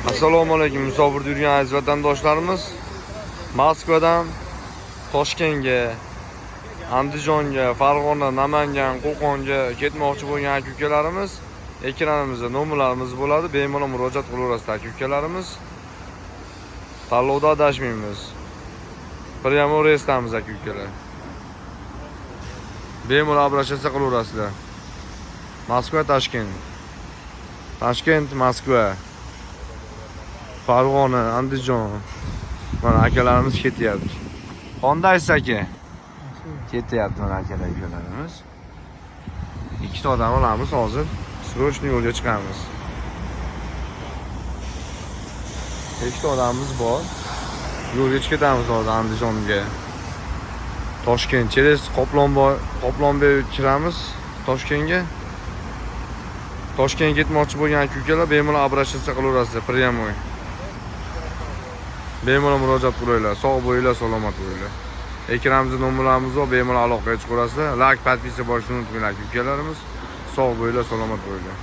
Assalomu alaykum musofirda yurgan aziz vatandoshlarimiz. Moskvadan Toshkentga, Andijonga, Farg'ona, Namangan, Qo'qonga ketmoqchi bo'lgan aka-ukalarimiz ekranimizda nomerlarimiz bo'ladi. Bemalol murojaat qilaverasizlar aka-ukalarimiz. Tanlovda adashmaymiz. Prямо reysdamiz aka-ukalar. Bemalol обращаться qilaverasizlar. Moskva, Toshkent. Toshkent, Moskva. Farg'ona, Andijon. Mana akalarimiz ketyapti. Qondaysiz aka? Ketyapti mana akalarimiz. Ikkita odam olamiz hozir. Srochniy yo'lga chiqamiz. Ikkita odamimiz bor. Yo'lga ketamiz hozir Andijonga. Toshkent, через Qoplonboy kiramiz Toshkentga. Toshkentga ketmoqchi bo'lgan aka-ukalar bemalol обращаться qilaverasizlar, прямо. Bemalol murojaat qilinglar. Sog' bo'linglar, salomat bo'linglar. Ekranimizda nomerlarimiz bor, bemalol aloqaga chiqaverasizlar. Like, podpisa bo'lishni unutmanglar aka-ukalarimiz. Sog' bo'linglar, salomat bo'linglar.